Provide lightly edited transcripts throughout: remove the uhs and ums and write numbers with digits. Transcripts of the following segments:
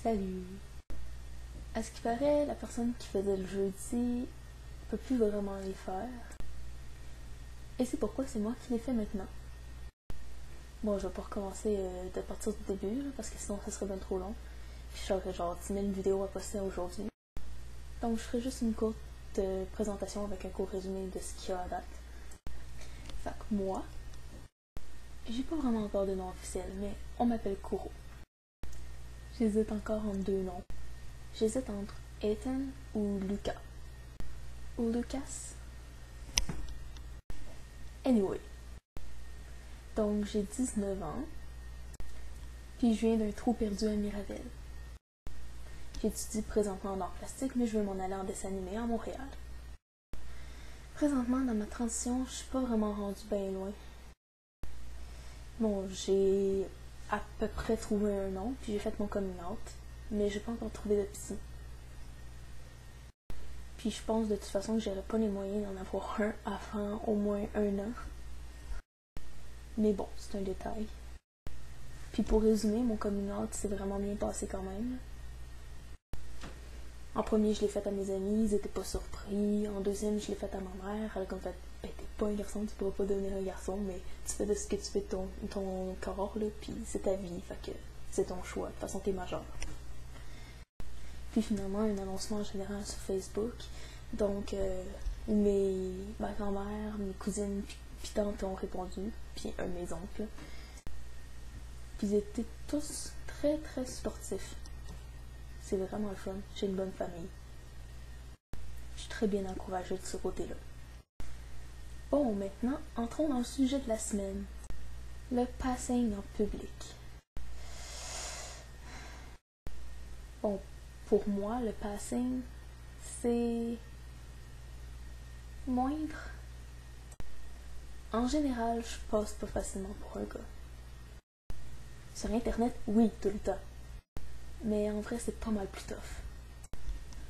Salut! À ce qui paraît, la personne qui faisait le jeudi peut plus vraiment les faire. Et c'est pourquoi c'est moi qui les fais maintenant. Bon, je vais pas recommencer de partir du début, là, parce que sinon ça serait bien trop long. Puis j'aurais genre 10 000 vidéos à poster aujourd'hui. Donc je ferai juste une courte présentation avec un court résumé de ce qu'il y a à date. Fait que moi, j'ai pas vraiment encore de nom officiel, mais on m'appelle Kuro. J'hésite encore entre deux noms. J'hésite entre Ethan ou Lucas. Ou Lucas. Anyway. Donc j'ai 19 ans. Puis je viens d'un trou perdu à Mirabel. J'étudie présentement en arts plastiques, mais je veux m'en aller en dessin animé à Montréal. Présentement, dans ma transition, je suis pas vraiment rendue bien loin. Bon, j'ai à peu près trouvé un nom, puis j'ai fait mon coming out, mais j'ai pas encore trouvé de psy. Puis je pense de toute façon que j'aurais pas les moyens d'en avoir un avant au moins 1 an. Mais bon, c'est un détail. Puis pour résumer, mon coming out s'est vraiment bien passé quand même. En premier, je l'ai fait à mes amis, ils étaient pas surpris. En deuxième, je l'ai fait à ma mère. Elle a comme fait, ben t'es pas un garçon, tu pourras pas devenir un garçon, mais tu fais de ce que tu fais de ton corps, là, puis c'est ta vie, fait que c'est ton choix. De toute façon, t'es majeur. Puis finalement, un annoncement général sur Facebook. Donc, ma grand-mère, mes cousines, puis tantes ont répondu, puis un de mes oncles. Puis ils étaient tous très, très sportifs. C'est vraiment le fun. J'ai une bonne famille. Je suis très bien encouragée de ce côté-là. Bon, maintenant, entrons dans le sujet de la semaine. Le passing en public. Bon, pour moi, le passing, c'est moindre. En général, je passe pas facilement pour un gars. Sur Internet, oui, tout le temps. Mais en vrai, c'est pas mal plus tough.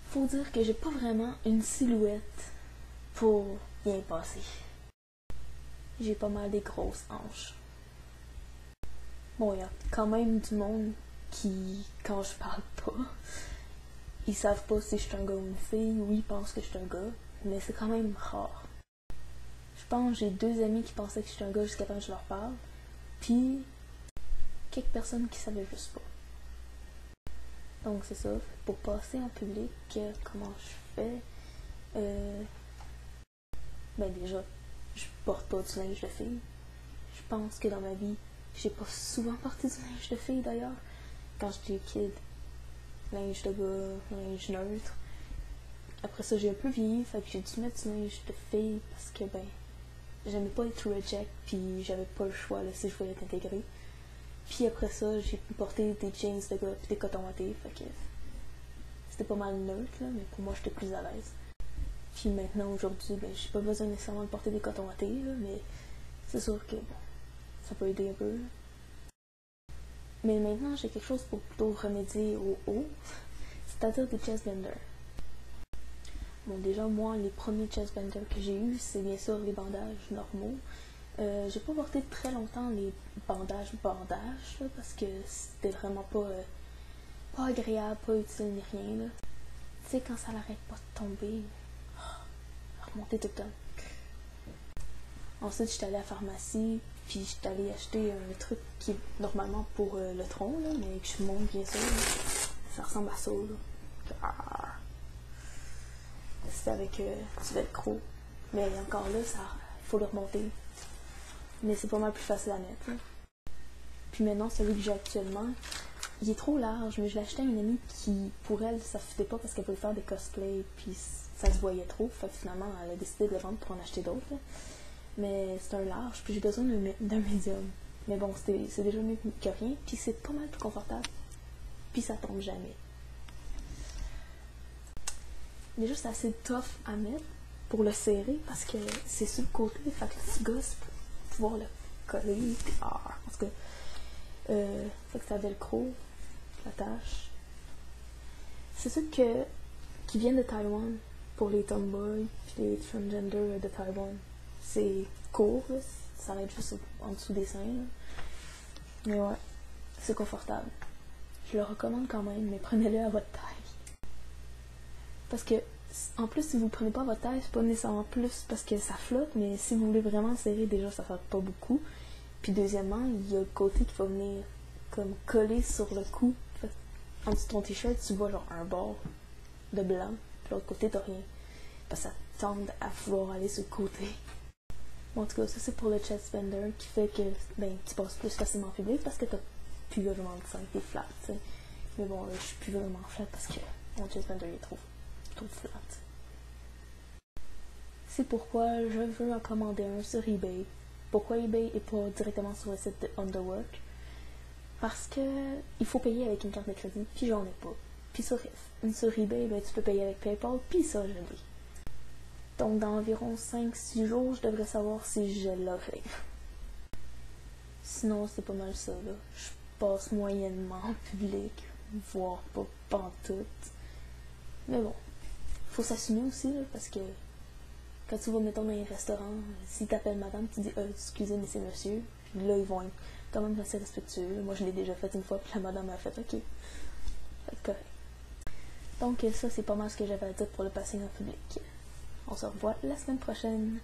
Faut dire que j'ai pas vraiment une silhouette pour bien passer. J'ai pas mal des grosses hanches. Bon, il y a quand même du monde qui, quand je parle pas, ils savent pas si je suis un gars ou une fille, ou ils pensent que je suis un gars, mais c'est quand même rare. Je pense que j'ai 2 amis qui pensaient que je suis un gars jusqu'à temps que je leur parle, puis quelques personnes qui savaient juste pas. Donc c'est ça, pour passer en public, comment je fais? Ben déjà, je porte pas du linge de fille. Je pense que dans ma vie, j'ai pas souvent porté du linge de fille d'ailleurs. Quand j'étais kid, linge de gars, linge neutre. Après ça, j'ai un peu vieilli, fait que j'ai dû mettre du linge de fille parce que ben, j'aimais pas être reject, puis j'avais pas le choix là, si je voulais être intégrée. Puis après ça, j'ai pu porter des jeans de gars puis des cotons wattés, fait que c'était pas mal neutre là, mais pour moi j'étais plus à l'aise. Puis maintenant, aujourd'hui, ben j'ai pas besoin nécessairement de porter des cotons wattés, là, mais c'est sûr que bon, ça peut aider un peu. Là. Mais maintenant, j'ai quelque chose pour plutôt remédier au haut, c'est-à-dire des chestbenders. Bon, déjà, moi, les premiers chestbenders que j'ai eus, c'est bien sûr les bandages normaux. J'ai pas porté très longtemps les bandages là, parce que c'était vraiment pas agréable, pas utile ni rien. Là. Tu sais, quand ça l'arrête pas de tomber, remonter tout le temps. Ensuite, j'étais allée à la pharmacie, puis j'étais allée acheter un truc qui est normalement pour le tronc, là, mais que je monte bien sûr. Là. Ça ressemble à ça, là. C'était avec du velcro. Mais encore là, il faut le remonter. Mais c'est pas mal plus facile à mettre. Là. Puis maintenant, celui que j'ai actuellement, il est trop large, mais je l'ai acheté à une amie qui, pour elle, ça fitait pas parce qu'elle pouvait faire des cosplays, puis ça se voyait trop. Fait que finalement, elle a décidé de le vendre pour en acheter d'autres. Là. Mais c'est un large, puis j'ai besoin d'un médium. Mais bon, c'est déjà mieux que rien, puis c'est pas mal plus confortable. Puis ça tombe jamais. Déjà, c'est assez tough à mettre pour le serrer parce que c'est sur le côté, fait que le petit gosse pour pouvoir le coller. Parce que fait que ça velcro, l'attache. C'est sûr que qui viennent de Taïwan pour les tomboys puis les transgenders de Taïwan. C'est court, là, ça s'arrête juste en dessous des seins. Là. Mais ouais, c'est confortable. je le recommande quand même, mais prenez-le à votre taille. Parce que, en plus, si vous ne prenez pas à votre taille, c'est pas nécessairement plus parce que ça flotte, mais si vous voulez vraiment serrer, déjà, ça flotte pas beaucoup. Puis deuxièmement, il y a le côté qui va venir comme coller sur le cou. Fait, en dessous de ton t-shirt, tu vois genre un bord de blanc, puis l'autre côté, t'as rien. Parce que ça tente à vouloir aller sur le côté. Bon, en tout cas, ça c'est pour le chest bender qui fait que tu passes plus facilement en public parce que t'as plus vraiment de sein, t'es flat, tu sais. Mais bon, là, je suis plus vraiment flat parce que mon chest bender est trop flat. C'est pourquoi je veux en commander un sur eBay. Pourquoi eBay et pas directement sur le site de Underwork? Parce que il faut payer avec une carte de crédit, puis j'en ai pas. Puis sur eBay, tu peux payer avec PayPal, puis ça, je l'ai. Donc, dans environ 5-6 jours, je devrais savoir si je l'ai fait. Sinon, c'est pas mal ça, là. Je passe moyennement en public, voire pas pantoute. Mais bon, faut s'assumer aussi, là, parce que quand tu vas, mettons, dans les restaurants, si t'appelles madame, tu dis « excusez, mais c'est monsieur », là, ils vont être quand même assez respectueux. Moi, je l'ai déjà fait une fois, puis la madame a fait « ok ». Fait correct. Donc, ça, c'est pas mal ce que j'avais à dire pour le passing en public. On se revoit la semaine prochaine.